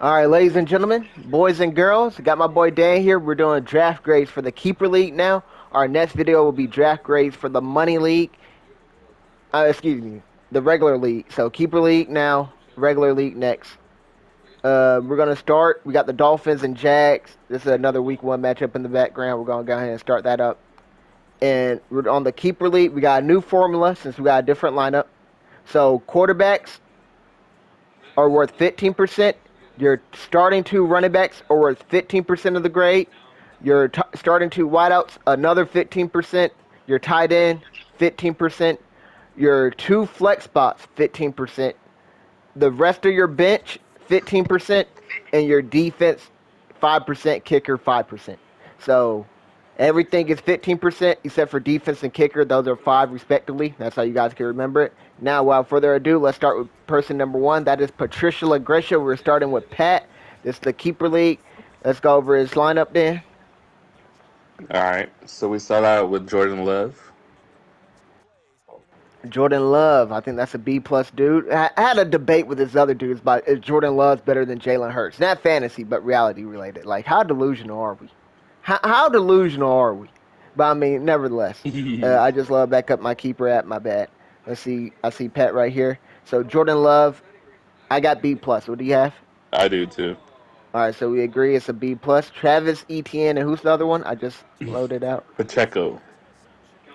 All right, ladies and gentlemen, boys and girls, got my boy Dan here. We're doing draft grades for the Keeper League now. Our next video will be draft grades for the Money League. Excuse me, the regular league. So Keeper League now, regular league next. We're gonna start. We got the Dolphins and Jags. This is another Week 1 matchup in the background. We're gonna go ahead and start that up. And we're on the Keeper League. We got a new formula since we got a different lineup. So quarterbacks are worth 15%. Your starting two running backs are worth 15% of the grade. Your starting two wideouts, another 15%. Your tight end, 15%. Your two flex spots, 15%. The rest of your bench, 15%. And your defense, 5%. Kicker, 5%. So everything is 15% except for defense and kicker. Those are 5 respectively. That's how you guys can remember it. Now, without further ado, let's start with person number 1. That is Patricia LaGrecia. We're starting with Pat. This is the Keeper League. Let's go over his lineup then. All right. So we start out with Jordan Love. Jordan Love. I think that's a B plus dude. I had a debate with his other dudes about is Jordan Love better than Jalen Hurts? Not fantasy, but reality related. Like, how delusional are we? How delusional are we? But I mean, nevertheless, I just love back up my keeper at my bad. Let's see. I see Pat right here. So Jordan Love, I got B plus. What do you have? I do too. All right, so we agree it's a B plus. Travis Etienne and who's the other one? I just loaded out. Pacheco.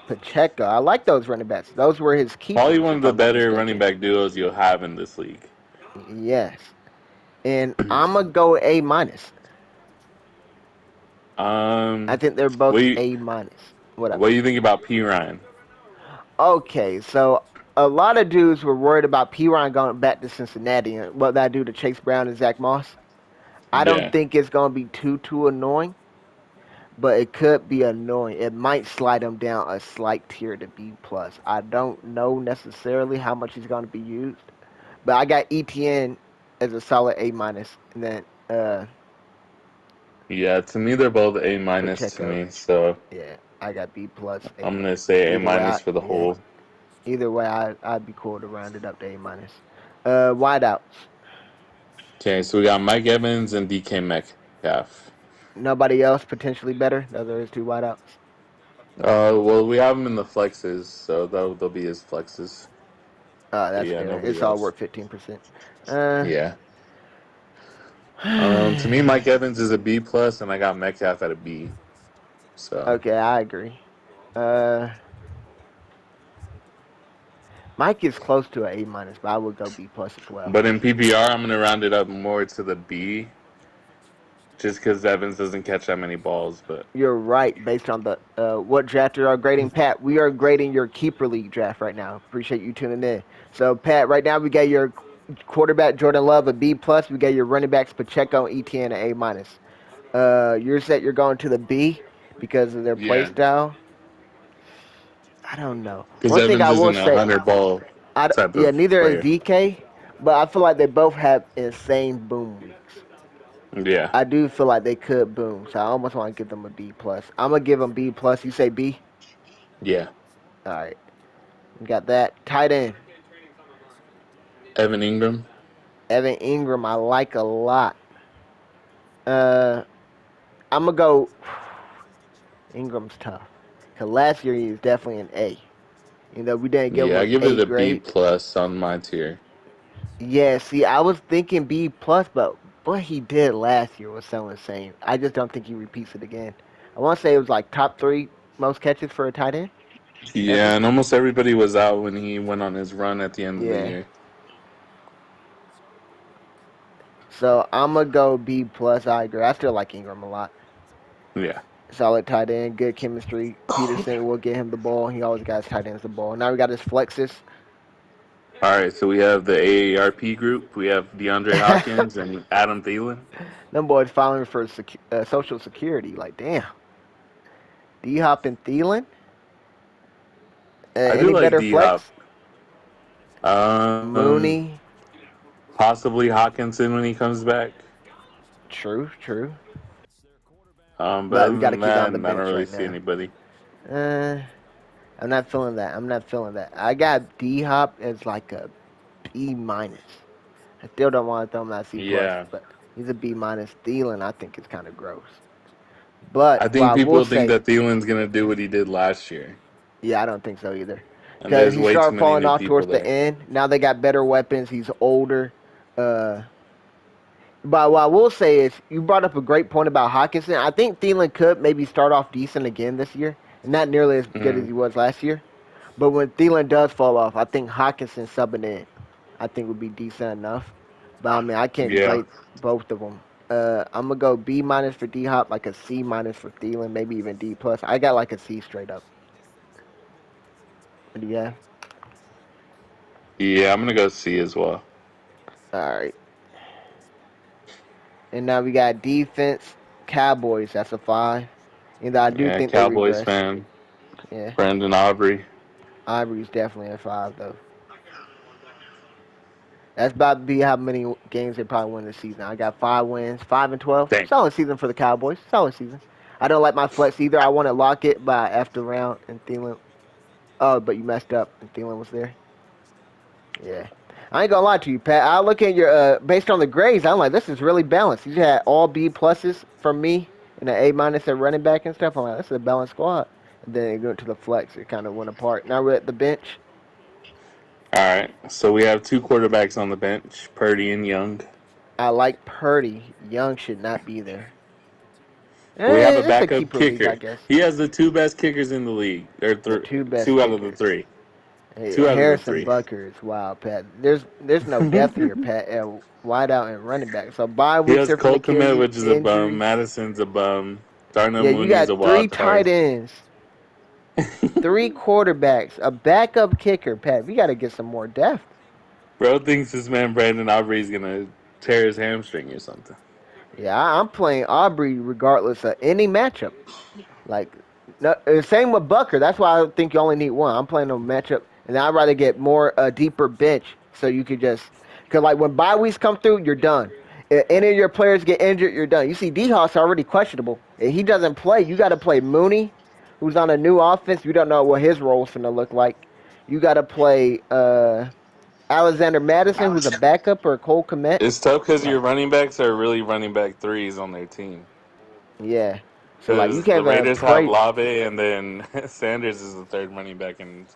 Pacheco. I like those running backs. Those were his Probably keepers, one of if the I'm not better running mistaken. back duos you'll have in this league. Yes. And I'm gonna go A minus. I Um, think they're what both do you, A minus. What up? what do you think about P Ryan? Okay, so a lot of dudes were worried about P. Ryan going back to Cincinnati and what that do to Chase Brown and Zach Moss. I don't Yeah. think it's gonna be too annoying, but it could be annoying. It might slide him down a slight tier to B plus. I don't know necessarily how much he's gonna be used, but I got ETN as a solid A minus, and then Yeah, to me they're both A minus to Pacheco. me. So Yeah, I got B plus, A I'm minus. gonna say A Either way, minus for the yeah. whole. Either way, I'd be cool to round it up to A minus. Wideouts. Okay, so we got Mike Evans and DK Metcalf. Nobody else potentially better. Those are his two wideouts. Well, we have him in the flexes, so they'll be his flexes. But That's yeah, fair. nobody It's all else. worth 15%. Uh, Yeah. To me, Mike Evans is a B plus, and I got Metcalf at a B. So, okay, I agree. Uh, Mike is close to an A minus, but I would go B plus as well. but in PPR, I'm gonna round it up more to the B, just because Evans doesn't catch that many balls. But You're right. Based on the what draft you are grading, Pat, we are grading your keeper league draft right now. Appreciate you tuning in. So, Pat, right now we got your quarterback Jordan Love a B plus. We got your running backs Pacheco and ETN an A minus. You're set. You're going to the B because of their play yeah, style. I don't know. because One thing Evans I will isn't a say, 100 ball type yeah, of neither is player. DK, but I feel like they both have insane boom weeks. Yeah, I do feel like they could boom, so I almost want to give them a B plus. I'm gonna give them B plus. You say B? yeah. All right, we got that. Tight end, Evan Ingram. Evan Ingram. I like a lot. Uh, I'm gonna go. Ingram's tough. Cause last year he was definitely an A. You know, we didn't give him Yeah, I an give it A a B grade. plus on my tier. Yeah, see, I was thinking B plus, but what he did last year was so insane. I just don't think he repeats it again. I want to say it was like top 3 most catches for a tight end ever. Yeah, and almost everybody was out when he went on his run at the end of the Yeah. year. So I'm gonna go B plus. I agree. I still like Ingram a lot. Yeah. Solid tight end, good chemistry. Peterson will get him the ball. He always got his tight ends the ball. Now we got his flexes. All right, so we have the AARP group. We have DeAndre Hopkins and Adam Thielen. Them boys filing for social security. Like, damn. D Hop and Thielen. I do Any like better D Hop. flex? Um, Mooney. Possibly Hawkinson when he comes back. True, true. But But other we got to than keep it that, on I the don't bench really right see now. anybody. Uh, I'm not feeling that. I'm not feeling that. I got D Hop as like a B minus. I still don't want to throw him at C plus, Yeah, but He's a B minus. Thielen, I think, is kind of gross. But I what think I will people think say, that Thielen's gonna do what he did last year, yeah, I don't think so either. and Because there's he way too started many falling new off people towards the there. end. Now they got better weapons. He's older. Uh, but what I will say is, you brought up a great point about Hawkinson. I think Thielen could maybe start off decent again this year, and not nearly as good as Mm, he was last year. But when Thielen does fall off, I think Hawkinson subbing in, I think would be decent enough. But I mean, I can't yeah, grade both of them. I'm gonna go B minus for D Hop, like a C minus for Thielen, maybe even D plus. I got like a C straight up. What do you have? yeah. I'm gonna go C as well. All right. And now we got defense, Cowboys. That's a five. And I do Yeah, think they Cowboys regress. fan, Yeah, Brandon Aubrey. Ivory's definitely a five though. That's about to be how many games they probably win this season. I got 5 wins, 5-12. Dang. Solid season for the Cowboys. Solid season. I don't like my flex either. I want to lock it by after round and Thielen. Oh, but you messed up and Thielen was there. Yeah. I ain't gonna lie to you, Pat. I look at your based on the grades. I'm like, this is really balanced. You had all B pluses from me and an A minus at running back and stuff. I'm like, this is a balanced squad. And then it went to the flex. It kind of went apart. Now we're at the bench. All right, so we have two quarterbacks on the bench, Purdy and Young. I like Purdy. Young should not be there. We have a It's a backup keeper league, I kicker. guess. He has the two best kickers in the league, or The two best two out of the kickers. three. Hey, Two out of the Harrison three. Bucker is wild, Pat. There's no depth here, Pat. Wide out and running back. So bye He weeks has are finna Cole kill Kmet, you. which is a bum. Injuries. Madison's a bum. Darnell Yeah, you Mooney's a got three wild tight card. ends, three quarterbacks, a backup kicker, Pat. We got to get some more depth. Bro thinks this man Brandon Aubrey's gonna tear his hamstring or something. Yeah, I'm playing Aubrey regardless of any matchup. Like, no, same with Bucker. That's why I think you only need one. I'm playing a matchup, and I'd rather get more deeper bench so you could just because like when bye weeks come through, you're done. If any of your players get injured, you're done. You see, D Hoss already questionable. If he doesn't play, you got to play Mooney, who's on a new offense. You don't know what his role's gonna look like. You got to play Alexander Madison, who's a backup, or Cole Komet. It's tough because your Like, running backs are really running back threes on their team. yeah. So like, you Because can't the even Raiders have pray. Lave, and then Sanders is the third running back in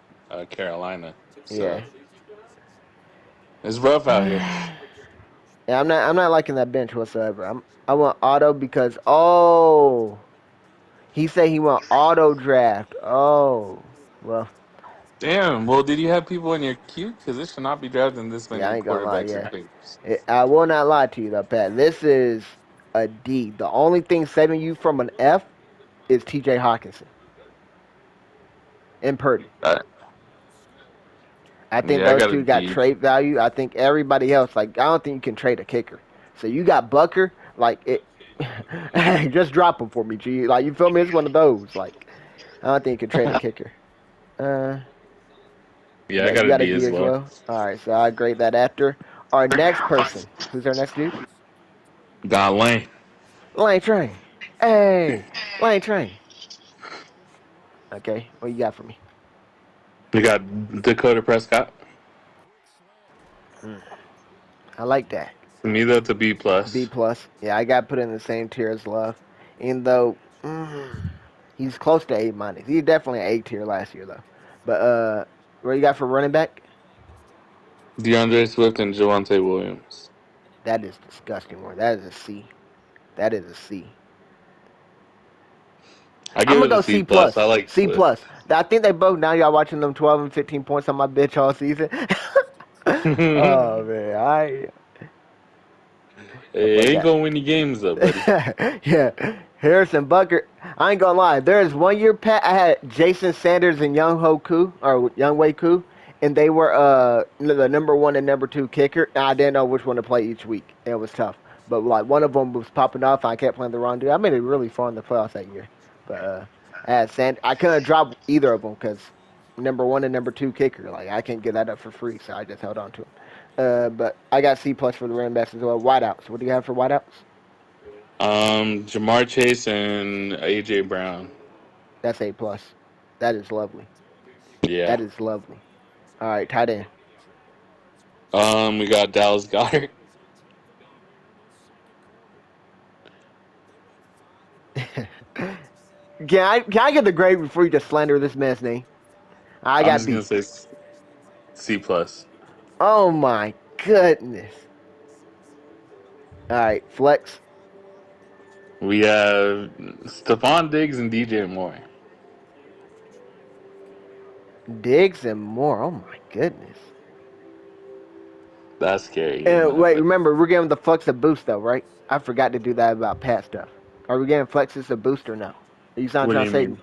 Carolina. So Yeah. it's rough out here. Yeah, I'm not liking that bench whatsoever. I want auto because he said he want auto draft. Oh well, Damn. Well, did you have people in your queue? Because it should not be drafting this yeah, I many ain't gonna lie. quarterbacks and Yeah, players. I will not lie to you though, Pat. This is a D. The only thing saving you from an F is T.J. Hawkinson and Purdy. Uh, I think yeah, I those got a two got D. trade value. I think everybody else, like, I don't think you can trade a kicker. So you got Bucker, like it. Just drop him for me, G. Like you feel me? It's one of those. Like I don't think you can trade a kicker. Uh, Yeah, I but got you a got a D D as as well. well. All right, so I grade that after our next person. Who's our next dude? Got Lane. Lane Train. Hey, Lane Train. Okay, what you got for me? We got Dakota Prescott. Hmm, I like that. For me, that's a B B plus. plus. Yeah, I got put in the same tier as Love. Even though he's close to A minus. He's definitely an A tier last year though. But what you got for running back? DeAndre Swift and Javante Williams. That is disgusting. One. That is a C. That is a C. I I'm give gonna it a go C C plus. I plus. like C Swift. plus. I think they both now y'all watching them 12 and 15 points on my bitch all season. Oh man, that boy It ain't got gonna win you games though, buddy. yeah. Harrison Bucker. I ain't gonna lie. There is one year, Pat. I had Jason Sanders and Young Ho Koo or Young Wei Koo, and they were the number one and number two kicker. And I didn't know which one to play each week. It was tough. But like one of them was popping off, and I kept playing the wrong dude. I made it really far in the playoffs that year. But I had I couldn't drop either of them because number one and number two kicker. Like I can't get that up for free, so I just held on to him. But I got C plus for the running backs as well. Wideouts. What do you have for wideouts? Jamar Chase and AJ Brown. That's A plus. That is lovely. Yeah. That is lovely. All right, tight end. We got Dallas Goddard. Can I get the grade before you just slander this man's name? I I'm got just gonna B. say C plus. Oh my goodness. All right, flex. We have Stephon Diggs and DJ Moore. Diggs and more. Oh my goodness. That's scary in And my wait, opinion. remember we're giving the flex a boost though, right? I forgot to do that about Pat stuff. Are we getting flexes a boost or no? Are you sound What do trying you to say? mean?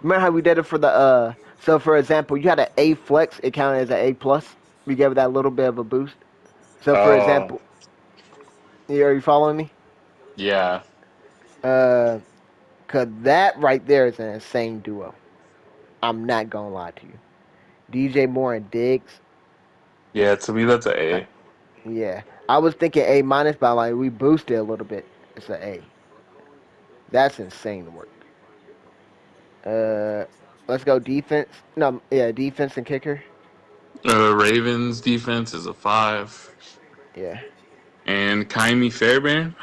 Remember how we did it for the So for example, you had an A flex, it counted as an A plus. We gave it that little bit of a boost. So for Oh, example, are you following me? yeah. Uh, cause that right there is an insane duo. I'm not gonna lie to you. DJ Moore and Diggs. Yeah, to me that's an Uh, A. yeah, I was thinking A minus, but like we boosted a little bit. It's an A. That's insane work. Uh, let's go defense. No, yeah, defense and kicker. Ravens defense is a 5. Yeah, And Kaimi Fairbairn,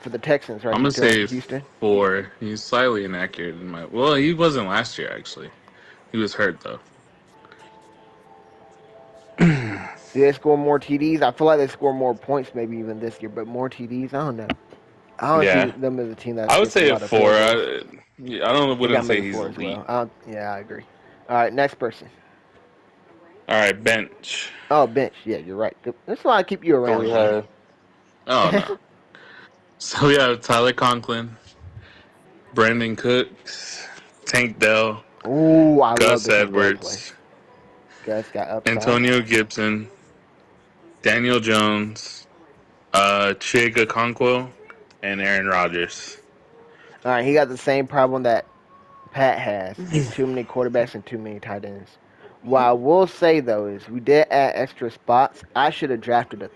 for the Texans, right? I'm He's gonna still say in Houston. 4. He's slightly inaccurate in my. Well, he wasn't last year actually. He was hurt though. Do they score more TDs? I feel like they score more points, maybe even this year, but more TDs. I don't know. I don't see Yeah, them as a team that I would gets a say a lot of 4. field goals. Yeah, I don't. I think I Wouldn't make say it he's four as elite. well. Yeah, I agree. All right, next person. All right, bench. Oh, bench. Yeah, you're right. That's why I keep you So we around, man. have. Oh no. So we have Tyler Conklin, Brandon Cooks, Tank Dell, Ooh, I love Gus the Tank Dell play. Edwards, Gus got upside. Antonio Gibson, Daniel Jones, Chiga Conquo, and Aaron Rodgers. All right, he got the same problem that Pat has too many quarterbacks and too many tight ends. What I will say though is we did add extra spots. I should have drafted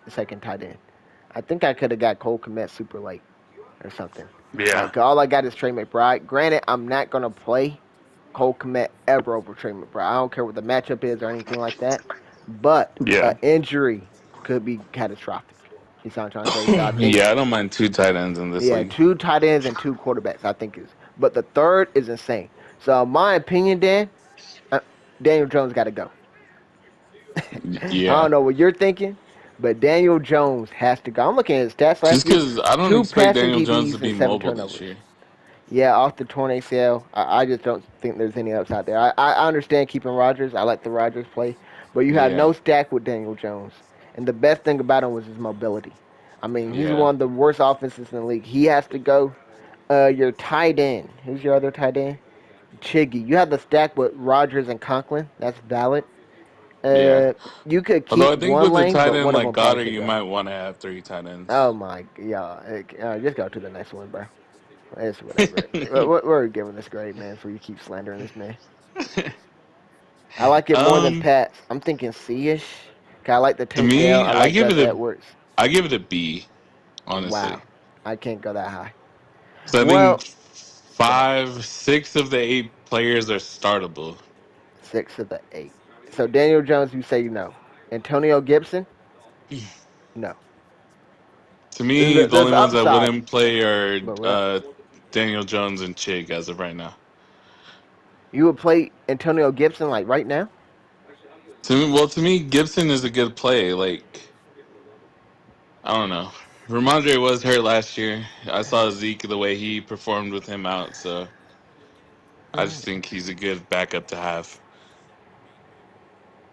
second tight end. I think I could have got Cole Kmet super late or something. Yeah. Like all I got is Trey McBride. Granted, I'm not gonna play Cole Kmet ever over Trey McBride. I don't care what the matchup is or anything like that. But an Yeah. injury could be catastrophic. You see what I'm trying to say? So I think Yeah, I don't mind 2 tight ends in this yeah, league. two tight ends and two quarterbacks. I think is, but the third is insane. So, in my opinion, uh, Daniel Jones got to go. I Yeah. don't know what you're thinking, but Daniel Jones has to go. I'm looking at his stats last Just year: because I don't two expect passing Daniel Jones to TDs and be seven mobile this turnovers. year. Yeah, off the torn ACL. I just don't think there's any upside there. I understand keeping Rodgers. I like the Rodgers play, but you have Yeah. no stack with Daniel Jones. And the best thing about him was his mobility. I mean, he's Yeah. one of the worst offenses in the league. He has to go. Your tight end. Who's your other tight end? Chiggy. You have the stack with Rogers and Conklin. That's valid. Yeah. Uh, you could Although keep I think one with a lane, tight but end one of like them probably Goddard, should you go. might want to have 3 tight ends. Oh my, yeah. Just go to the next one, bro. It's whatever. We're giving this grade, man, for you keep slandering this man. I like it more than um, Pat's. I'm thinking C-ish. 'Cause I like the to Tank Dell. me, I like Gus Edwards. I give it a B, honestly. Wow. I can't go that high. So I think Well, go ahead. 6 of the 8 players are startable. 6 of the 8. So Daniel Jones, you say no. Antonio Gibson, no. To me, the There's only ones that upside, wouldn't play are but what? Daniel Jones and Chig as of right now. You would play Antonio Gibson like right now? To me, Gibson is a good play. Like, I don't know. Ramondre was hurt last year. I saw Zeke the way he performed with him out, so I just think he's a good backup to have.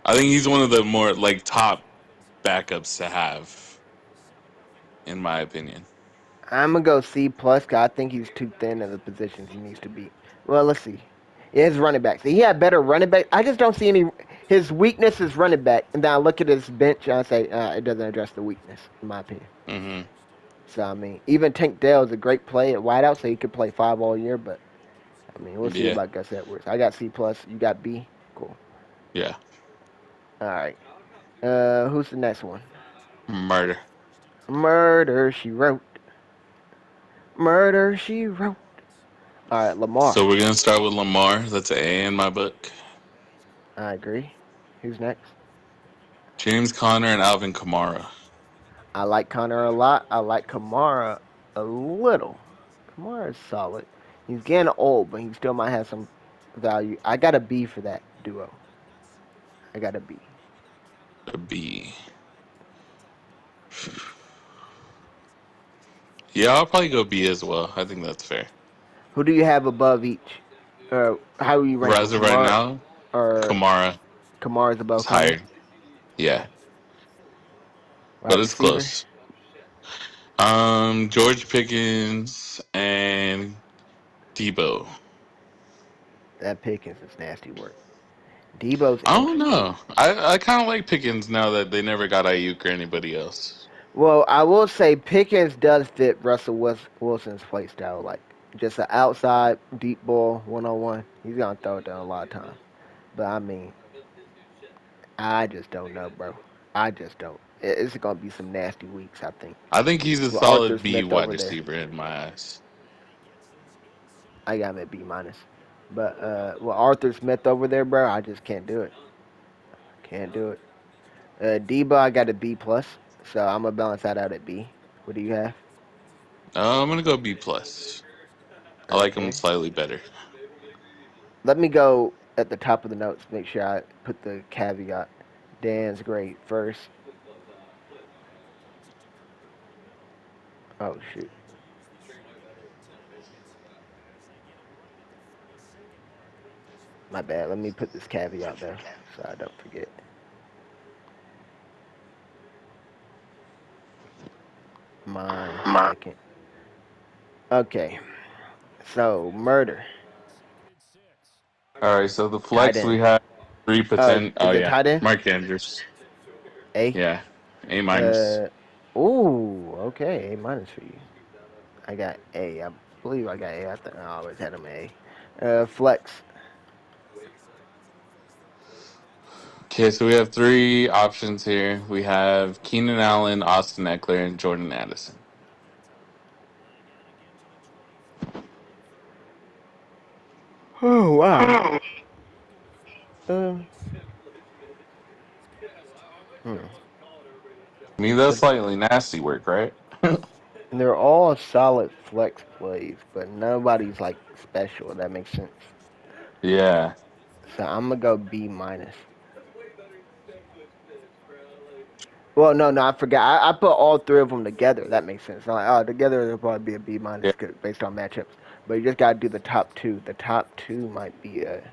I think he's one of the more like top backups to have, in my opinion. I'm gonna go C plus. Cause I think he's too thin in the positions he needs to be. Well, let's see. Yeah, his running backs. He had better running back. I just don't see any. His weakness is running back, and then I look at his bench and I say it doesn't address the weakness, in my opinion. Hmm. So I mean, even Tank Dell is a great play at wideout, so he could play five all year. But I mean, we'll see Yeah, about Gus Edwards. I got C plus. You got B. Cool. yeah. All right. Who's the next one? Murder. Murder She Wrote. Murder She Wrote. All right, Lamar. So we're gonna start with Lamar. That's an A in my book. I agree. Who's next? James Conner and Alvin Kamara. I like Connor a lot. I like Kamara a little. Kamara is solid. He's getting old, but he still might have some value. I got a B for that duo. I got a B. A B. Yeah, I'll probably go B as well. I think that's fair. Who do you have above each? How are you ranking As of right Kamara now, or Kamara Kamara's is above Kanye? higher. Yeah, Okay. but Wide it's receiver. close. George Pickens and Debo. That Pickens is nasty work. Debo's I don't interesting. know. I kind of like Pickens now that they never got Ayuk or anybody else. Well, I will say Pickens does fit Russell Wilson's play style. Like just an outside deep ball 1-on-1. He's gonna throw it down a lot of times. But I mean, I just don't know, bro. I just don't. It's gonna be some nasty weeks, I think. I think he's a With Arthur solid B Smith wide over there, receiver in my eyes. I got him at B minus. But with Arthur Smith over there, bro, I just can't do it. Can't do it. Debo, I got a B plus, so I'm gonna balance that out at B. What do you have? I'm gonna go B plus. I like him Okay. slightly better. Let me go at the top of the notes. Make sure I put the caveat. Dan's grade first. Oh shoot, my bad. Let me put this caveat though, so I don't forget. Mine second. Okay. So murder. All right, so the Tight flex we end. have 3%. Oh Is it yeah, tight end? Mark Andrews. A. Yeah, A minus. Uh. Ooh. Okay. A minus for you. I got A. I believe I got A. I think I always had him A. Flex. Okay, so we have three options here. We have Keenan Allen, Austin Eckler, and Jordan Addison. Oh wow. Um. Hmm. I mean, that's Cause slightly nasty work, right? they're all solid flex plays, but nobody's like special. If that makes sense. Yeah. So I'm gonna go B minus. Well, no, I forgot. I put all three of them together. That makes sense. I'm like, oh, together they'll probably be a B Yeah. minus based on matchups. But you just gotta do the top two. The top two might be a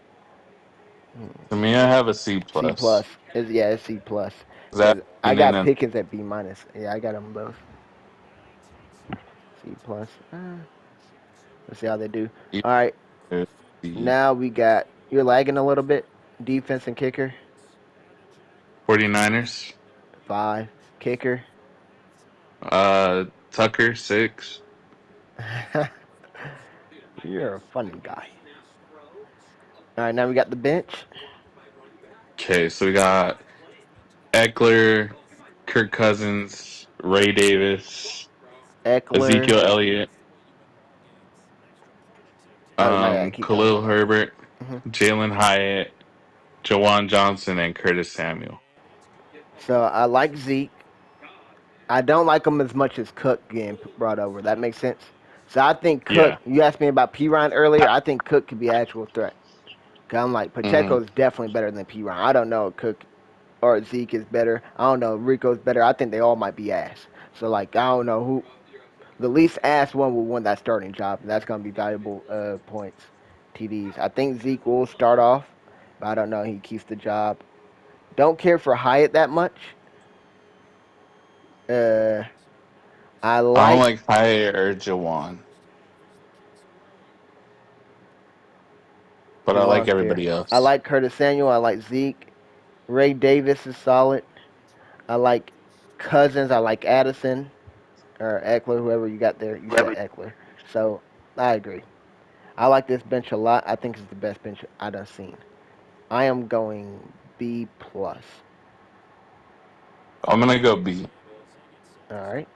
To me, I have a C C plus. plus. Yeah, it's C plus. Is that Cause I Keenan got and Pickens at B minus. Yeah, I got them both. C plus. Let's see how they do. All right, the now we got. You're lagging a little bit. Defense and kicker. 49ers? Five. Kicker. Tucker 6. You're a funny guy. All right, now we got the bench. Okay, so we got Eckler, Kirk Cousins, Ray Davis, Eckler. Ezekiel Elliott, Oh, my bad. Keep going. Khalil Herbert, hmm Jalen Hyatt, Jawan Johnson, and Curtis Samuel. So I like Zeke. I don't like him as much as Cook getting brought over. That makes sense. So I think Cook. Yeah. You asked me about P. Ryan earlier. I think Cook could be an actual threat. Cause I'm like hmm Pacheco is definitely better than P. Ryan. I don't know if Cook or Zeke is better. I don't know if Rico's better. I think they all might be ass. So like I don't know who the least ass one will win that starting job. And that's gonna be valuable points, TDs. I think Zeke will start off, but I don't know. He keeps the job. Don't care for Hyatt that much. Uh, I I don't like like Hyatt or Jawan, but I like Jawan's fair. everybody I else. like Curtis Samuel. I like Zeke. Ray Davis is solid. I like Cousins. I like Addison or Eckler, whoever you got there. You said Eckler. So I agree. I like this bench a lot. I think it's the best bench I done seen. I am going B plus. I'm gonna go B. All right.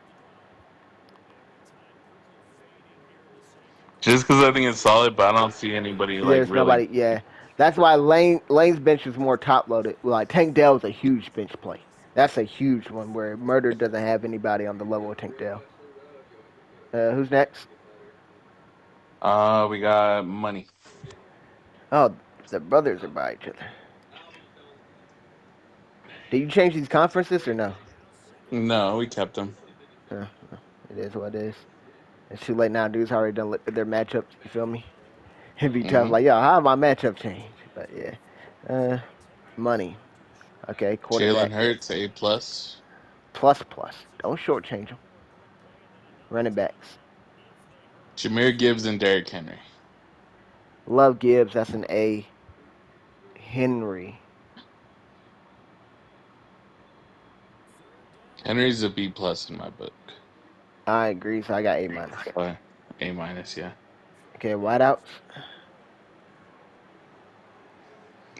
Just because I think it's solid, but I don't see anybody like There's really. nobody. Yeah, that's why Lane's bench is more top loaded. Like Tank Dell is a huge bench play. That's a huge one where Murder doesn't have anybody on the level of Tank Dell. Who's next? We got money. Oh, the brothers are by each other. Did you change these conferences or no? No, we kept them. Uh, it is what it is. It's too late now. Dudes already done looked at their matchups. You feel me? It'd be tough. Hmm. Like, yo, how my matchup change? But yeah, money. Okay, Jalen quarterback. Hurts, A plus. Plus plus. Don't shortchange them. Running backs. Jameer Gibbs and Derrick Henry. Love Gibbs. That's an A. Henry. Henry's a B plus in my book. I agree. So I got A minus. Uh, A minus, yeah. Okay, wideouts.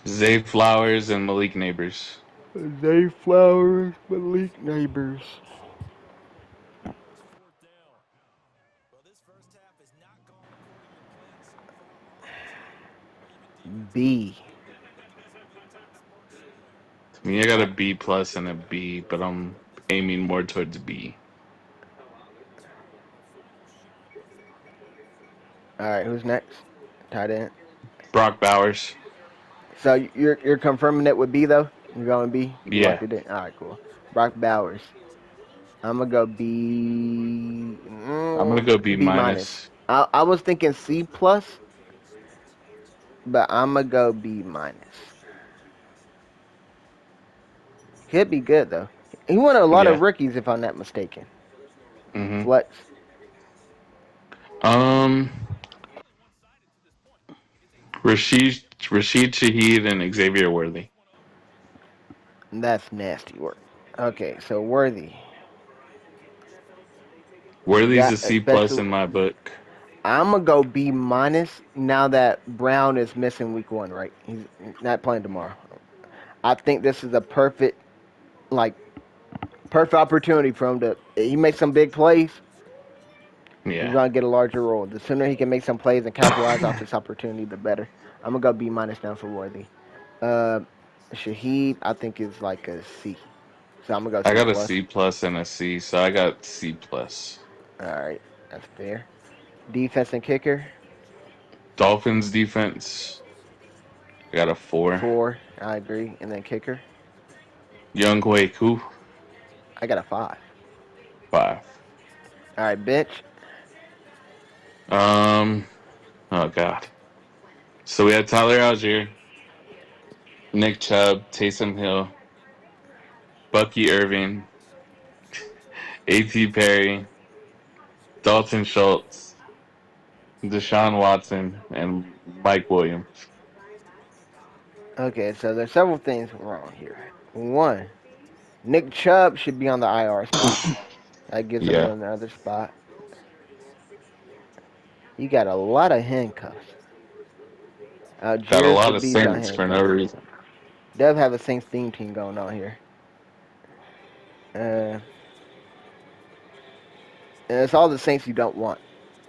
Zay Flowers and Malik Neighbors. Zay Flowers, Malik Neighbors. B. To me, I got All a right. B plus and a B, but I'm aiming more towards B. All right. Who's next? Tight end. Brock Bowers. So you're confirming it with B though. You're going B. You locked Yeah, it in. All right, cool. Brock Bowers. I'm gonna go B. I'm gonna go B B minus. minus. I was thinking C plus, but I'm gonna go B minus. Could be good though. He won a lot of Yeah. rookies, if I'm not mistaken. Hmm. Flex. Um, Rashid Shaheed and Xavier Worthy. That's nasty work. Okay, so Worthy. Worthy's Got a C plus especially. in my book. I'm gonna go B minus now that Brown is missing week 1. Right, he's not playing tomorrow. I think this is a like perfect opportunity for him to. He makes some big plays. He's Yeah, gonna get a larger role. The sooner he can make some plays and capitalize off this opportunity, the better. I'm gonna go B minus down for Worthy. Uh, Shaheed, I think is like a C, so I'm gonna go I C got a plus. C plus and a C, so I got C plus. All right, that's fair. Defense and kicker, Dolphins defense. I got a 4. 4. I agree, and then kicker, Young Hoi Koo, I got a 5. 5. All right, bench. Um, oh god. So we had Tyler Algier, Nick Chubb, Taysom Hill, Bucky Irving, A.T. Perry, Dalton Schultz, Deshaun Watson, and Mike Williams. Okay, so there's several things wrong here. One, Nick Chubb should be on the IR spot. That gives him Yeah, another spot. You got a lot of handcuffs. got a Algier lot should of be the Saints for no handcuff. reason. Dev have a Saints theme team going on here. Uh, and it's all the Saints you don't want.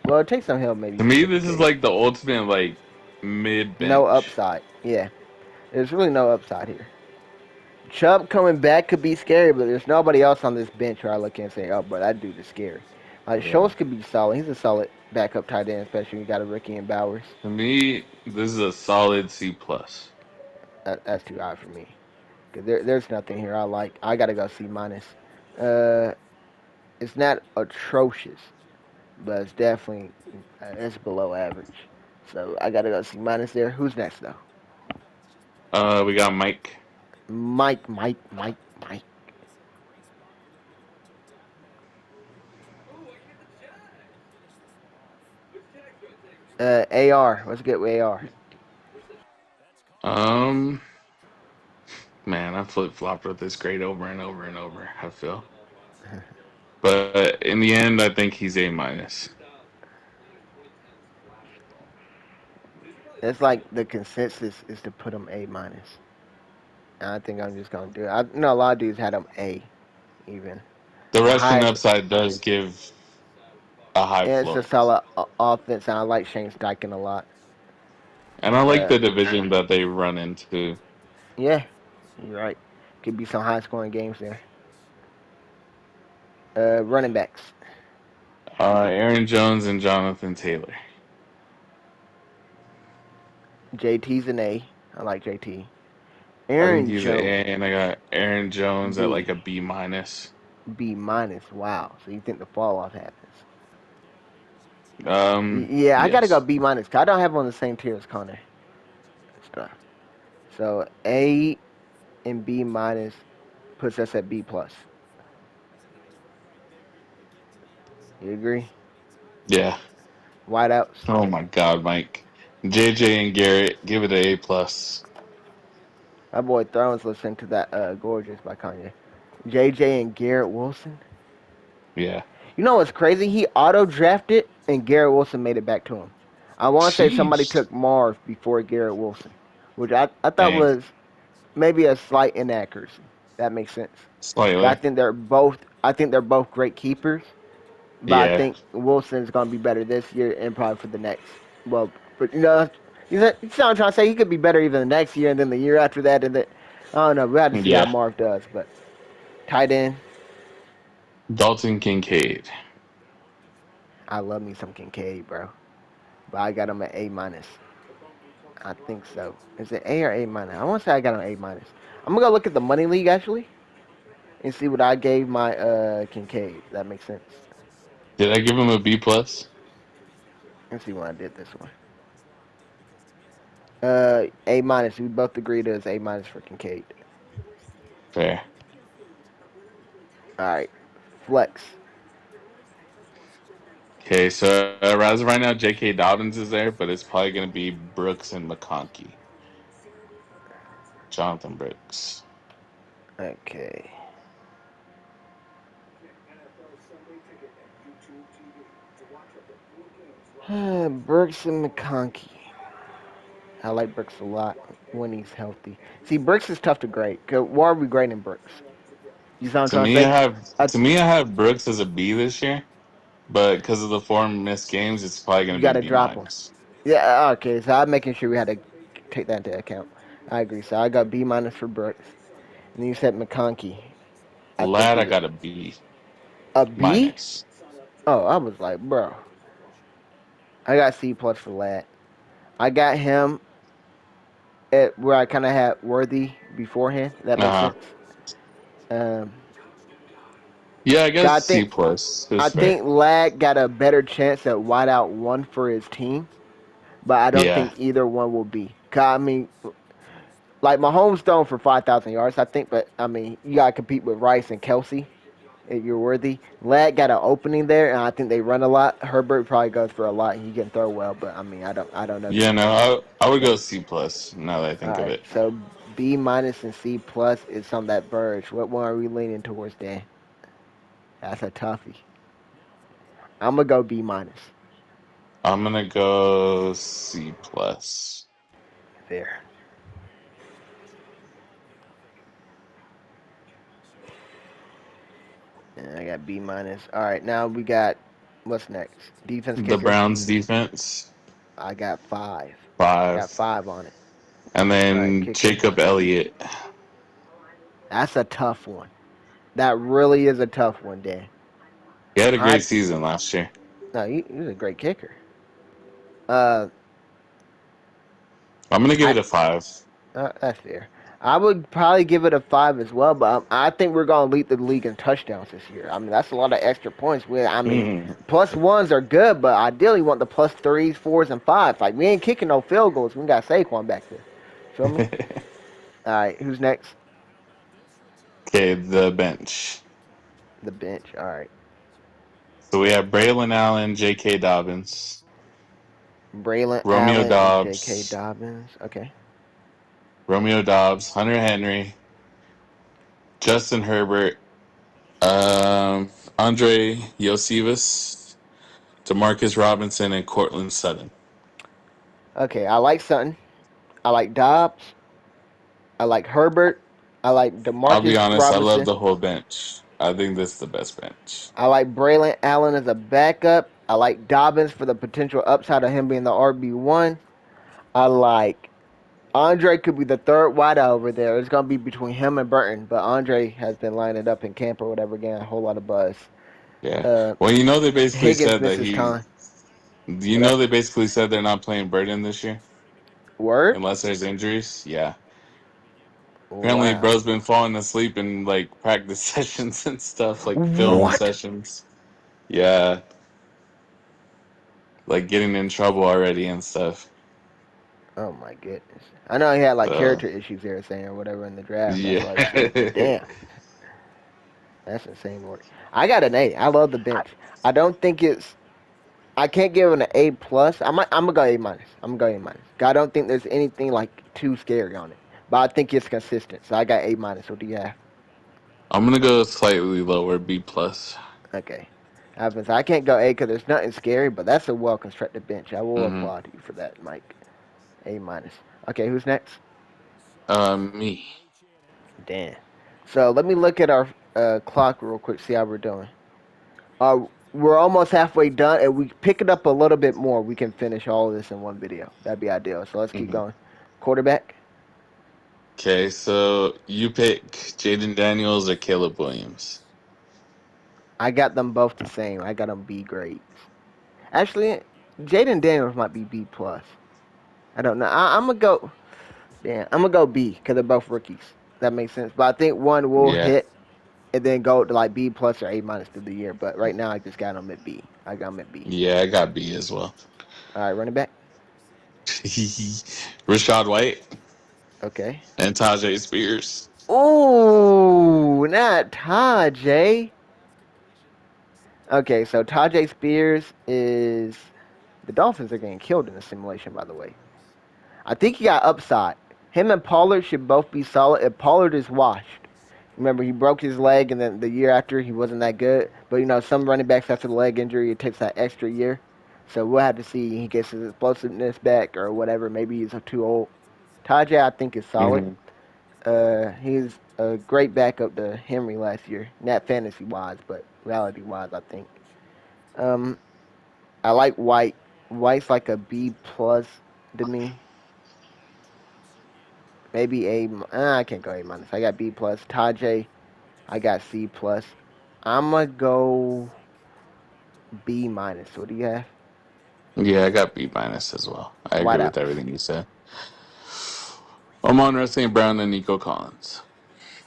Well, Taysom Hill maybe To me, could be this is good. like the ultimate like mid No bench. upside. Yeah, there's really no upside here. Chubb coming back could be scary, but there's nobody else on this bench where I look and say, "Oh, bro, that dude is scary." Like Yeah. Schultz could be solid. He's a solid backup tight end, especially when you got a rookie in Bowers. To me, this is a solid C plus. That's too high for me. Cause there's nothing here I like. I gotta go C minus. Uh, it's not atrocious, but it's definitely it's below average. So I gotta go C minus there. Who's next though? We got Mike. Mike. AR. Let's get with AR. Um, man, I flip flopped with this grade over and over and over. I feel, but in the end, I think he's A minus. It's like the consensus is to put him A minus. And I think I'm just gonna do it. I know a lot of dudes had him A even. The The rushing highest. upside does give a high And it's a floor, solid offense, and I like Shane Steichen a lot. and I like Uh, the division that they run into. yeah, you're right. Could be some high scoring games there. Running backs. Aaron Jones and Jonathan Taylor. JT's an A. I like JT. I think Aaron he's an Jones, A, and I got Aaron Jones at like B. a B minus. B minus. Wow. So you think the fall off happens? Yeah, I gotta go Yes. B minus. 'Cause I don't have him on the same tier as Connor. Stuff. So A and B minus puts us at B plus. You agree? Yeah. Whiteouts. Oh my God, Mike. JJ and Garrett, give it an A plus. My boy Thrones listening to that Gorgeous by Kanye. JJ and Garrett Wilson. Yeah. You know what's crazy? He auto drafted and Garrett Wilson made it back to him. I want to say somebody Sheesh. took Marv before Garrett Wilson, which I thought Dang. was maybe a slight inaccuracy. That makes sense. I Slightly. think they're both great keepers, but I Yeah. think Wilson's gonna be better this year and probably for the next. Well, but you know what I'm trying to say? He could be better even the next year and then the year after that, and then I don't know. We have to see how Yeah. Marv does. But tight end, Dalton Kincaid. I love me some Kincaid, bro. But I got him at A minus. I think so. Is it A or A minus? I want to say I got him A minus. I'm gonna go look at the money league actually and see what I gave my Kincaid. That makes sense. Did I give him a B plus? Let's see when I did this one. A minus. We both agreed it was A minus for Kincaid. Fair. All right, flex. Okay, so as of right now, J.K. Dobbins is there, but it's probably going to be Brooks and McConkey. Jonathan Brooks. Okay. Brooks and McConkey. I like Brooks a lot when he's healthy. See, Brooks is tough to grade. Why are we grading Brooks? You know what I'm To trying to me, I say? have Uh, to me I have Brooks as a B this year, but because of the four missed games, it's probably going you to be got to B drop him. minus. Yeah, okay. So I'm making sure we had to take that into account. I agree. So I got B minus for Brooks. And you said McConkey. I think Lad, I is it got a B a B? minus. Oh, I was like, bro. I got C plus for Lad. I got him at where I kind of had Worthy beforehand. That makes Uh huh. sense. Um, Yeah, I guess I C think plus I is fair. think Lad got a better chance at wideout one for his team, but I don't Yeah, think either one will be. 'Cause, I mean, like Mahomes thrown for 5,000 yards, I think, but I mean, you gotta compete with Rice and Kelsey. If you're worthy, Lad got an opening there, and I think they run a lot. Herbert probably goes for a lot, and he can throw well, but I mean, I don't know yeah. these No, guys. I would go C plus. Now that I All think of right, it, so B minus and C plus is on that verge. What one are we leaning towards, Dan? That's a toughie. I'm gonna go B minus. I'm gonna go C plus. There. And I got B minus. All right, now we got what's next? Defense The kicker. Browns defense I got five. Got 5, five on it. and All right, then kicker. Jacob Elliott. That's a tough one. That really is a tough one, Dan. He had a I great season last year. no, he was a great kicker. Uh, I'm gonna give I it a 5. that's fair. I would probably give it a five as well, but I think we're gonna lead the league in touchdowns this year. I mean, that's a lot of extra points. I mean, Mm. plus ones are good, but ideally want the plus threes, fours, and fives. Like we ain't kicking no field goals. We got Saquon back there. Feel me? All right, who's next? Okay, the bench. The bench. All right, So we have Braylon Allen, J.K. Dobbins, Braylon Romeo Allen and J.K. Dobbs, Dobbins. Okay. Hunter Henry, Justin Herbert, Andre Yosivas, Demarcus Robinson, and Cortland Sutton. Okay, I like Sutton. I like Dobbs. I like Herbert. I like I'll be Demarcus honest, I love Robinson. the whole bench. I think this is the best bench. I like Braylon Allen as a backup. I like Dobbins for the potential upside of him being the RB1. I like Andre could be the third wideout over there. It's gonna be between him and Burton, but Andre has been lining up in camp or whatever, getting a whole lot of buzz. Yeah. Uh, Well, you know they basically Higgins said that misses he. time. You What know up? they basically said they're not playing Burden this year. Word? unless there's injuries. Yeah. Apparently, Wow. bro's been falling asleep in like practice sessions and stuff, like film What? sessions. Yeah, like getting in trouble already and stuff. Oh my goodness. I know he had like So character issues they were saying or whatever in the draft. That's yeah. why he slipped. But damn, that's insane work. I got an A. I love the bench. I don't think it's. I can't give it an A plus. I'm gonna go A minus. I'm gonna go A minus. I don't think there's anything like too scary on it. But I think it's consistent. So I got A minus. What do you have? I'm gonna go slightly lower, B plus. Okay. Happens. I can't go A because there's nothing scary, but that's a well constructed bench. I will Mm-hmm. applaud you for that, Mike. A minus. Okay, who's next? Me. Dan. So let me look at our clock real quick, see how we're doing. We're almost halfway done. If we pick it up a little bit more, we can finish all of this in one video. That'd be ideal. So let's keep Mm-hmm. going. Quarterback. Okay, so you pick Jaden Daniels or Caleb Williams. I got them both the same. I got them B grades. Actually, Jaden Daniels might be B plus. I don't know. I'm gonna go. Damn, I'm gonna go B because they're both rookies. That makes sense. But I think one will Yeah. hit and then go to like B plus or A minus through the year. But right now, I just got them at B. I got them at B. Yeah, I got B as well. All right, running back. Rashad White Okay. and Tajay Spears. Ooh, not Tajay. Okay, so Tajay Spears is the Dolphins are getting killed in the simulation, by the way. I think he got upside. Him and Pollard should both be solid. If Pollard is washed, remember he broke his leg, and then the year after he wasn't that good. But you know, some running backs after the leg injury, it takes that extra year. So we'll have to see he gets his explosiveness back or whatever. Maybe he's too old. Tajay, I think, is solid. Mm-hmm. He's a great backup to Henry last year, not fantasy wise, but reality wise, I think. Um, I like White. White's like a B plus to me. Maybe A. I can't go A minus. I got B plus. Tajay, I got C plus. I'ma go B minus. What do you have? Yeah, I got B minus as well. I agree with Whiteouts. everything you said. Amon St. Brown and Nico Collins.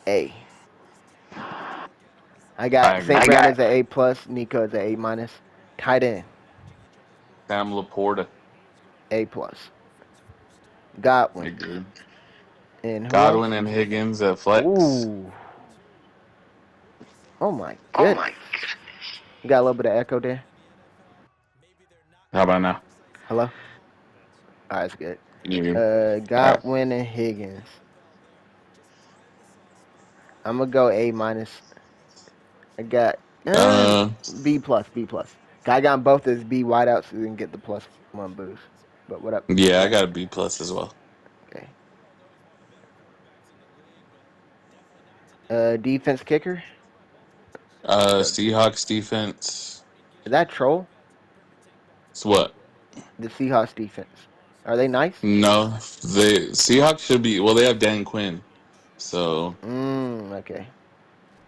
A. I I got agree. St. Brown as a A plus. Nico as a A minus. Tight end. Sam Laporta. A plus. Godwin. Agreed. And who else? Godwin and Higgins at flex. Ooh. Oh my goodness. You got a little bit of echo there. How about now? Hello? All right, that's good. You. All right. Godwin and Higgins. I'm gonna go A minus. I got Uh, B plus, B plus. I got 'em both as B wideouts so we can get the plus one boost. But what up? What's yeah, I got next? a B plus as well. Okay. Defense kicker. The, Seahawks defense. is that troll? It's what? The Seahawks defense. Are they nice? No, the Seahawks should be. Well, they have Dan Quinn, so Okay.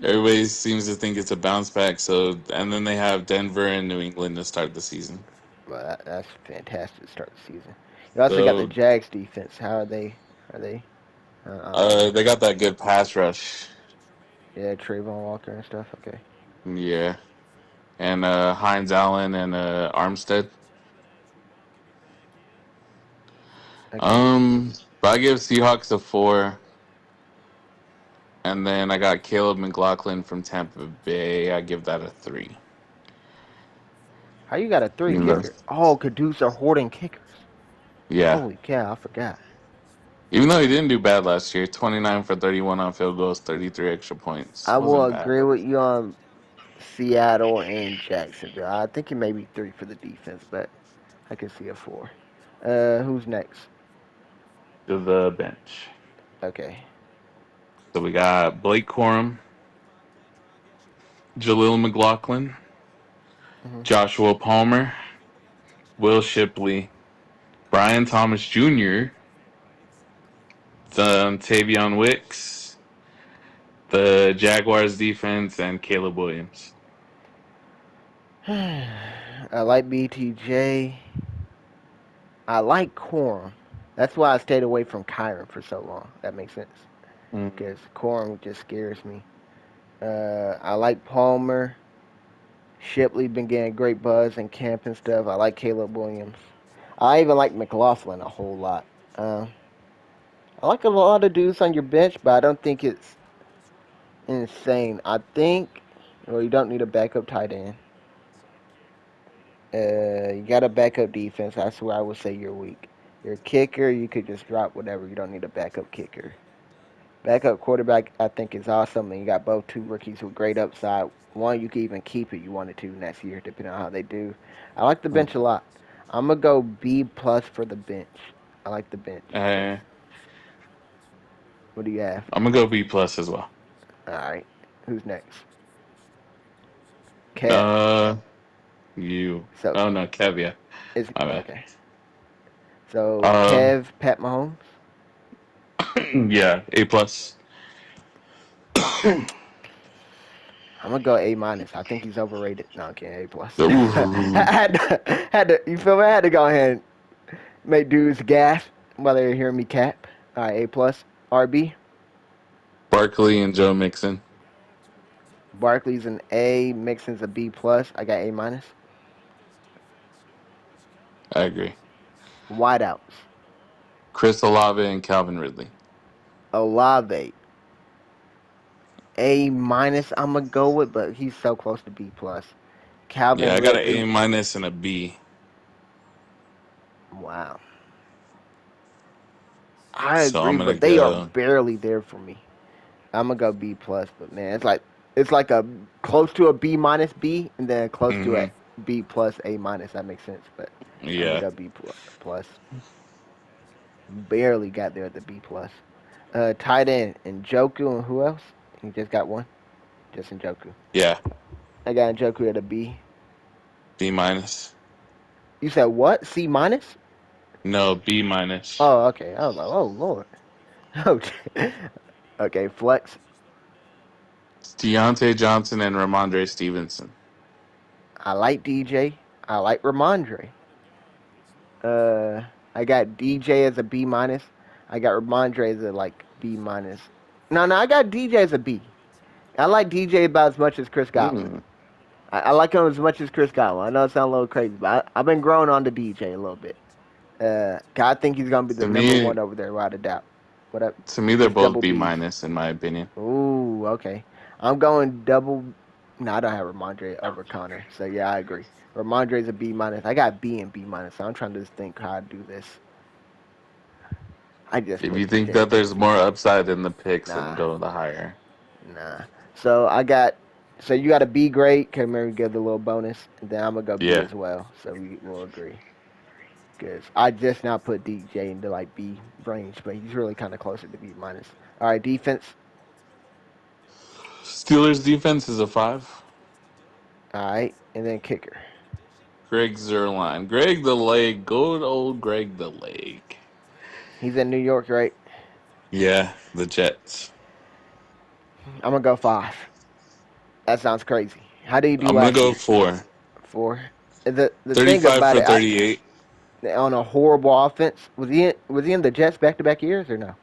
everybody seems to think it's a bounce back. So, and then they have Denver and New England to start the season. Well, that's fantastic to start the season. You also got the So, Jags defense. How are they? Are they? I don't know. they got that good pass rush. Yeah, Trayvon Walker and stuff. Okay. Yeah, and Hines Allen and Armstead. Okay. But I give Seahawks a 4, and then I got Caleb McLaughlin from Tampa Bay. I give that a 3. How you got a three You know, kicker? Oh, Caduce are hoarding kickers. yeah. Holy cow, I forgot. Even though he didn't do bad last year, 29 for 31 on field goals, 33 extra points. I will Wasn't bad. agree with you on Seattle and Jacksonville. I think it may be three for the defense, but I can see a four. Who's next? To the bench. Okay. So we got Blake Corum, Jaleel McLaughlin, Hmm. Joshua Palmer, Will Shipley, Brian Thomas Jr., Tavion Wicks, the Jaguars defense, and Caleb Williams. I like BTJ. I like Corum. That's why I stayed away from Kyron for so long. That makes sense. Mm. Because Corum just scares me. I like Palmer. Shipley been getting great buzz in camp and stuff. I like Caleb Williams. I even like McLaughlin a whole lot. Uh, I like a lot of dudes on your bench, but I don't think it's insane. I think, well, you don't need a backup tight end. You got a backup defense. That's where I would say you're weak. Your kicker, you could just drop whatever. You don't need a backup kicker. Backup quarterback, I think, is awesome. And you got both two rookies with great upside. One, you could even keep it you wanted to next year, depending on how they do. I like the bench a lot. I'm gonna go B plus for the bench. I like the bench. So, Uh, what do you have? I'm gonna go B plus as well. All right, who's next? Kev. Uh, you. So Oh no, Kev. Yeah, it's my bad. okay. So Um, Kev, Pat Mahomes. yeah, A plus. I'm gonna go A minus. I think he's overrated. No, I'm kidding. A plus. I Ooh. had to. You feel me? I had to go ahead and make dudes gas while they were hearing me cap. All right, A plus. RB. Barkley and Joe Mixon. Barkley's an A. Mixon's a B plus. I got A minus. I agree. Wideouts. Chris Olave and Calvin Ridley. Olave. A minus. I'm gonna go with, but he's so close to B plus. Yeah, Calvin I got an Ridley. A minus and a B. Wow. I So I'm agree, gonna but they are go. barely there for me. I'm gonna go B plus, but man, it's like a close to a B minus B, and then close to a Mm-hmm. B plus A minus. That makes sense, but I'm gonna Yeah. go plus. Barely got there at the B plus. Tight end Njoku and who else? You just got one, just Njoku. Yeah. I got Njoku at a B. B minus. You said what? C minus? No, B minus. Oh, okay. I was like, oh lord. Okay. Okay, flex. It's Deontay Johnson and Ramondre Stevenson. I like DJ. I like Ramondre. Uh, I got DJ as a B minus. I got Ramondre as a like B minus. No, I got DJ as a B. I like DJ about as much as Chris Godwin. Mm. I like him as much as Chris Godwin. I know it sounds a little crazy, but I've been growing on to DJ a little bit. 'Cause I think he's gonna be the To number me, one over there, without a doubt. What up? to me, they're It's both double B B's. minus in my opinion. Ooh, okay. I'm going double. No, I don't have Ramondre over Connor. So yeah, I agree. Ramondre's a B minus. I got B and B minus. So I'm trying to just think how I do this. I just If put you think DJ that above there's B. more upside in the picks, then Nah, go the higher. nah. So I got. So you got a B grade. Can remember give the little bonus, and then I'm gonna go B Yeah. as well. So we will agree. Cause I just now put DJ into like B range, but he's really kind of closer to B minus. All right, defense. Steelers defense is a 5. All right, and then kicker. Greg Zerline. Greg the Leg. Good old Greg the Leg. He's in New York, right? Yeah, the Jets. I'm gonna go 5. That sounds crazy. How did he do I'm gonna last go year? 4. 4. The thing 35 about for it, 38. on a horrible offense, was he in the Jets back to back years or no?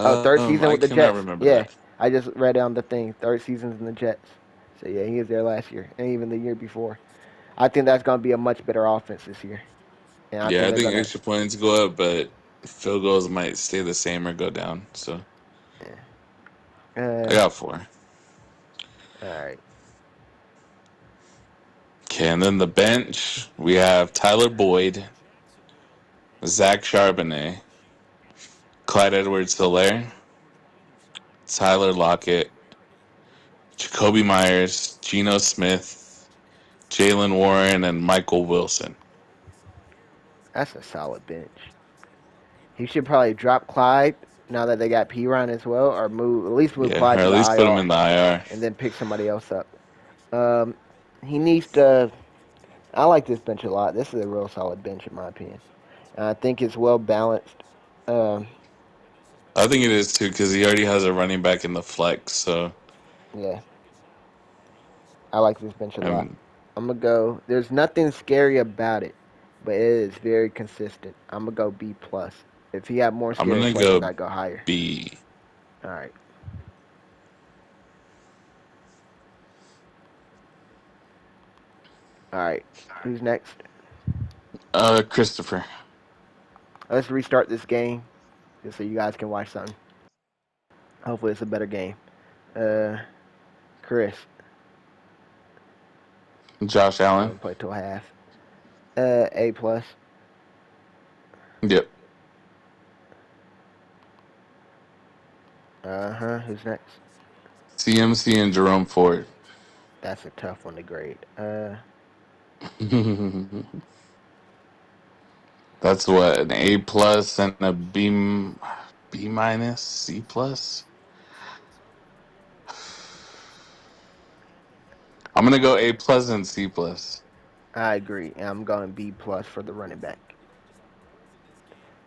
Oh, third season I with the cannot Jets. remember Yeah, that. I just read it on the thing. Third seasons in the Jets. So yeah, he was there last year and even the year before. I think that's gonna be a much better offense this year, and I Yeah, think I they're think gonna. extra points go up, but field goals might stay the same or go down. So I Uh, got 4. all right. Okay, and then the bench we have Tyler Boyd, Zach Charbonnet, Clyde Edwards-Helaire, Tyler Lockett, Jacoby Myers, Geno Smith, Jalen Warren, and Michael Wilson. That's a solid bench. He should probably drop Clyde now that they got Piron as well, or at least move Yeah, or Clyde to at the least put him in IR the IR. and then pick somebody else up. Um, he needs to. I like this bench a lot. This is a real solid bench in my opinion. And I think it's well balanced. Um, I think it is too because he already has a running back in the flex. So yeah, I like this bench a lot. I'm I'm gonna go. There's nothing scary about it. but it is very consistent. I'm gonna go B plus. If he had more I'm scary gonna plays, go I'd go higher. B. All right, all right. Who's next? Christopher. Let's restart this game just so you guys can watch something. Hopefully, it's a better game. Uh, Chris, Josh I Allen. don't play till half. A plus. Yep. Uh huh. Who's next? CMC and Jerome Ford. That's a tough one to grade. That's what, an A plus and a B minus, C plus. I'm gonna go A plus and C plus. I agree. And I'm going B plus for the running back,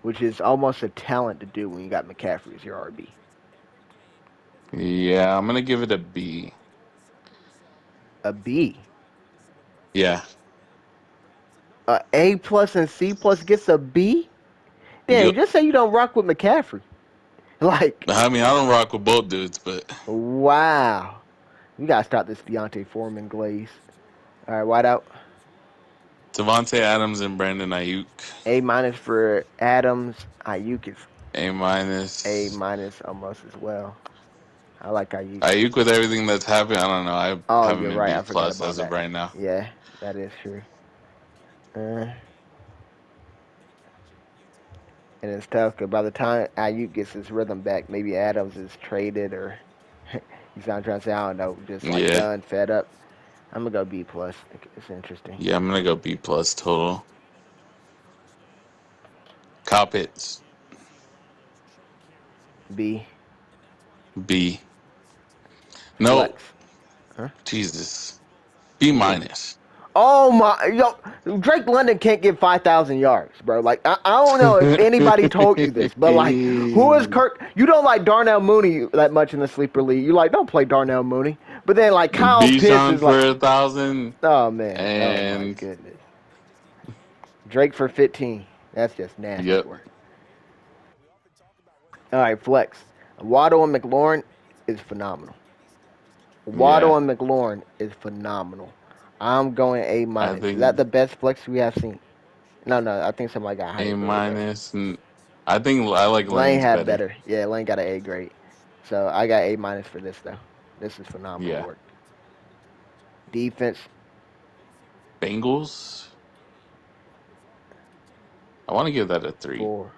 which is almost a talent to do when you got McCaffrey as your RB. Yeah, I'm gonna give it a B. A B. Yeah. A plus and C plus gets a B. Damn, Yep. just say you don't rock with McCaffrey. Like, I mean, I don't rock with both dudes, but wow. We gotta stop this Deontay Foreman glaze. All right, wide out. Devontae Adams and Brandon Ayuk. A minus for Adams. Ayuk is A A minus. minus almost as well. I like Ayuk. Ayuk with everything that's happened. I don't know. I Oh, have you're him in right. B I forgot plus about as of that. right now. Yeah, that is true. Uh, and it's tough because by the time Ayuk gets his rhythm back, maybe Adams is traded or he's not trying to say, I don't know, just like Yeah. done, fed up. I'm gonna go B plus. It's interesting. Yeah, I'm gonna go B plus total. Kyle Pitts. B B. No. flex. Huh? Jesus. B Ooh. minus. Oh my, yo, Drake London can't get 5,000 yards, bro. Like, I don't know if anybody told you this, but like, who is Kirk? You don't like Darnell Mooney that much in the sleeper league. You like, don't play Darnell Mooney. But then like Kyle Pitts Bijan is for like, 1,000 oh man, oh my and goodness. Drake for 15. That's just nasty yep. work. All right, flex. Waddle and McLaurin is phenomenal. Waddle Yeah. and McLaurin is phenomenal. I'm going A I minus. Is that think the best flex we have seen? No, no. I think somebody got higher A graded though. minus and I think I like Lane Lane's had better. better. Yeah, Lane got an A grade. So I got A minus for this though. This is phenomenal Yeah. work. Defense Bengals. I want to give that a 3. 4.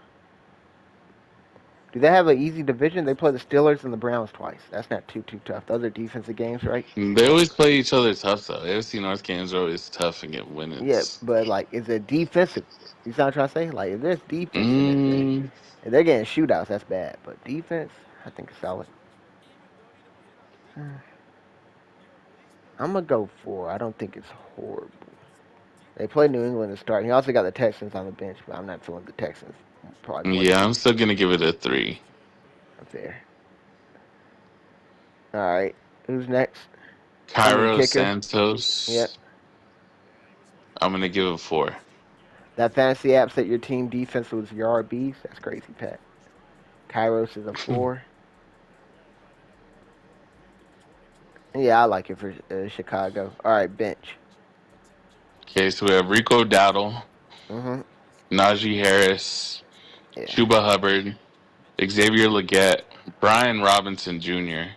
Do they have an easy division? They play the Steelers and the Browns twice. That's not too tough. Those are defensive games, right? They always play each other tough though. AFC North games are always tough and get when Yeah, it's but like, is it defensive? You know what I'm trying to say? Like, if there's defense in it, then mm, if they're getting shootouts, that's bad. But defense, I think is solid. I'm gonna go 4. I don't think it's horrible. They play New England to start. He also got the Texans on the bench, but I'm not feeling the Texans probably more than yeah, you. I'm still gonna give it a 3. Fair. All right. Who's next? I mean, Cairo kicker. Yep. Santos. I'm gonna give it a 4. That fantasy app set your team defense was your RBs. That's crazy, Pat. Kairos is a 4. Yeah, I like it for Chicago. All right, bench. Okay, so we have Rico Dowdle, Mm-hmm. Najee Harris, Yeah. Chuba Hubbard, Xavier Leggett, Brian Robinson Jr.,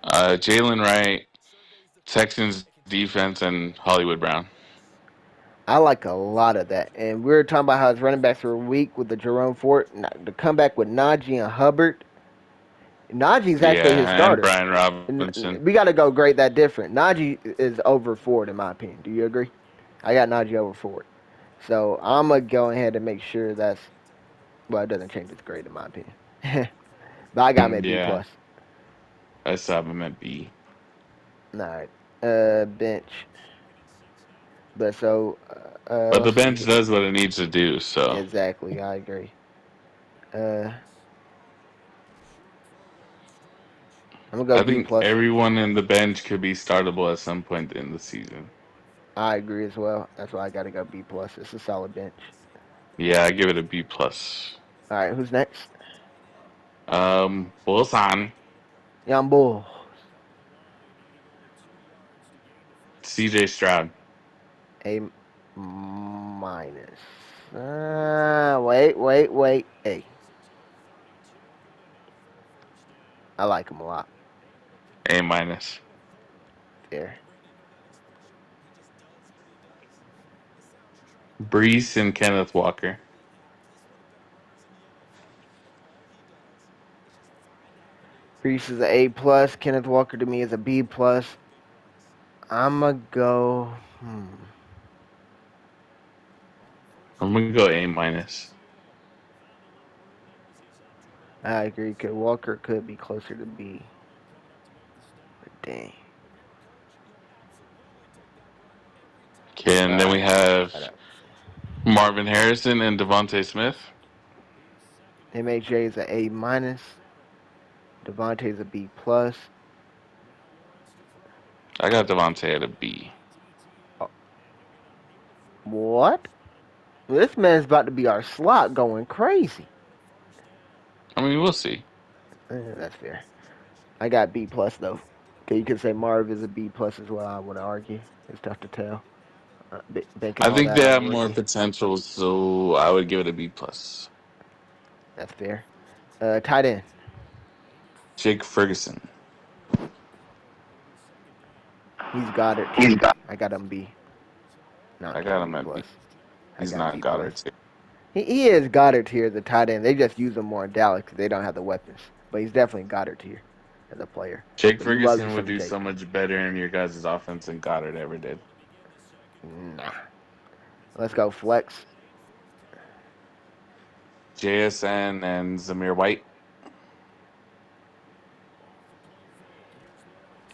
Jalen Wright, Texans defense, and Hollywood Brown. I like a lot of that. And we were talking about how his running backs were weak with the Jerome Ford. The comeback with Najee and Hubbard. Najee's actually his Yeah, and starter. Brian Robinson. We got to go grade that different. Najee is over Ford in my opinion. Do you agree? I got Najee over Ford. So I'm gonna go ahead and make sure that's well, it doesn't change its grade in my opinion. But I got him at B Yeah, plus. I still have him at B. All right. Bench. But so But the let's see bench here. does what it needs to do, so Exactly, I agree. Uh, I'm gonna go I B think plus. everyone in the bench could be startable at some point in the season. I agree as well. That's why I got to go B plus. It's a solid bench. Yeah, I give it a B plus. All right, who's next? Wilson, Young Bull. CJ Stroud. A minus. Wait. A. I like him a lot. A minus. There. Brees and Kenneth Walker. Reese is an A plus. Kenneth Walker to me is a B plus. I'ma go. I'm gonna go A minus. I agree. Cause Walker could be closer to B. But dang. Okay, All and then we right. have Shut up. Marvin Harrison and Devontae Smith. MHJ is a A minus. Devontae is a B plus. I got Devontae at a B. Oh, what? This man's about to be our slot going crazy. I mean, we'll see. That's fair. I got B plus though. Okay, you could say Marv is a B plus as well. I want to argue. It's tough to tell. Banking I all think that they on a have more rookie. potential, so I would give it a B plus. That's fair. Tight end. Jake Ferguson. He's Goddard tier. I got him B. No, I'm I kidding. got him B at B. plus. I He's got not B plus. Goddard too. He is Goddard tier as a tight end. They just use him more in Dallas because they don't have the weapons. But he's definitely Goddard tier as a player. Jake But you love you Ferguson would some do so Jake. much better in your guys' offense than Goddard ever did. Nah. Let's go flex. JSN and Zamir White.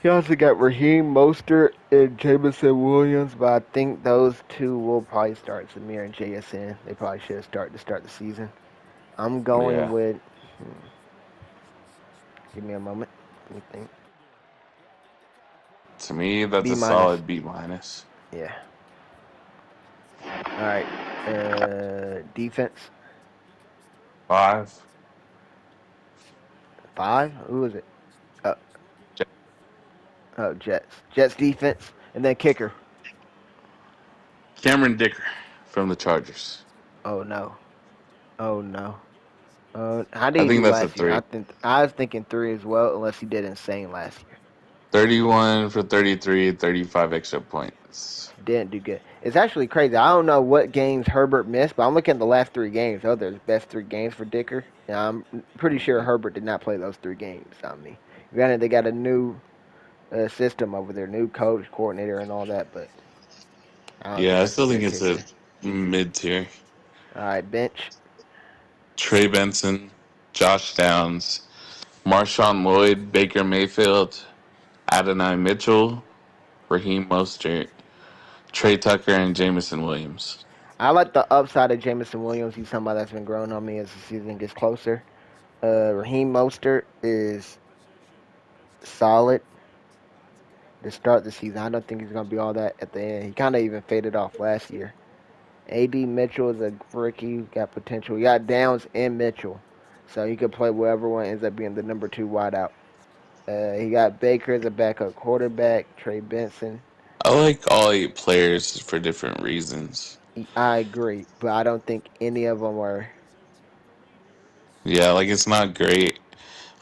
He also got Raheem Mostert and Jameson Williams, but I think those two will probably start Samir and JSN. They probably should have started to start the season. I'm going Yeah. with. Give me a moment. Let me think. To me, that's B a minus. solid B minus. Yeah. All right. Defense. 5. 5. Who is it? Uh, Jets. Jets defense, and then kicker. Cameron Dicker from the Chargers. Oh no. Oh no. How did I he think do that's a last year? 3. I was thinking 3 as well, unless he did insane last year. 31 for 33, 35 extra points. Didn't do good. It's actually crazy. I don't know what games Herbert missed, but I'm looking at the last 3 games. Oh, there's best 3 games for Dicker. And I'm pretty sure Herbert did not play those 3 games. I mean, granted they got a new system over there, new coach, coordinator, and all that, but I don't think Yeah, I that's a still think good it's a kicker. mid tier. All right, bench. Trey Benson, Josh Downs, Marshawn Lloyd, Baker Mayfield, Adonai Mitchell, Raheem Mostert, Trey Tucker, and Jamison Williams. I like the upside of Jameson Williams. He's somebody that's been growing on me as the season gets closer. Raheem Mostert is solid to start the season. I don't think he's going to be all that at the end. He kind of even faded off last year. A.D. Mitchell is a rookie. Got potential. He got Downs and Mitchell. So he could play wherever one ends up being the number 2 wideout. He got Baker as a backup quarterback. Trey Benson. I like all 8 players for different reasons. I agree, but I don't think any of them are Yeah, like it's not great.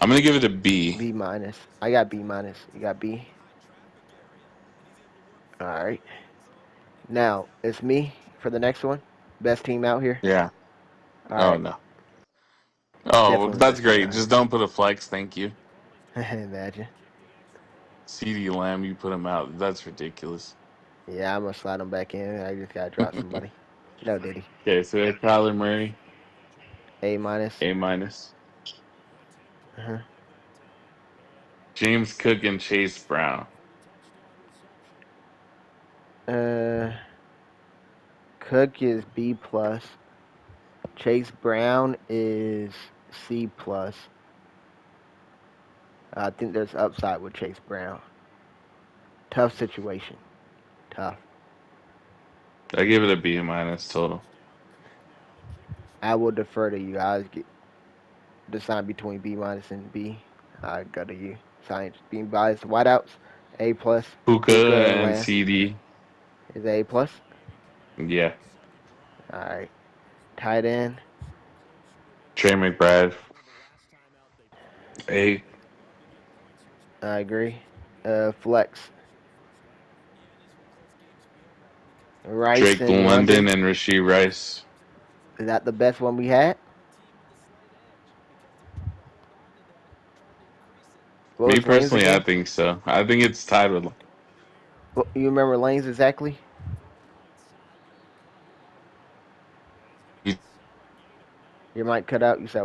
I'm gonna give it a B. B minus. I got B minus. You got B. All right. Now it's me for the next one. Best team out here. Yeah. All Oh right. no. Oh, Definitely the that's best team great. out Just don't put a flex. Thank you. here. Imagine. CD Lamb, you put him out. That's ridiculous. Yeah, I'm gonna slide him back in. I just gotta drop somebody. No, Diddy. Okay, so we have Kyler Murray, A minus. A minus. Uh-huh. James Cook and Chase Brown. Uh, Cook is B plus. Chase Brown is C plus. I think there's upside with Chase Brown. Tough situation. Tough. I give it a B minus total. I will defer to you. I'll decide between B minus and B. I go to you. Science. B minus. Wideouts. A plus. Puka Puka and and Lance CD. is A plus. Yeah. All right. Tight end. Trey McBride. A. I agree. Flex. Rice Drake and London London. and Rasheed Rice. Is that the best one we had? What Me was Lane's personally, I again? think so. I think it's tied with. You remember Lane's exactly? Your mic cut out. You said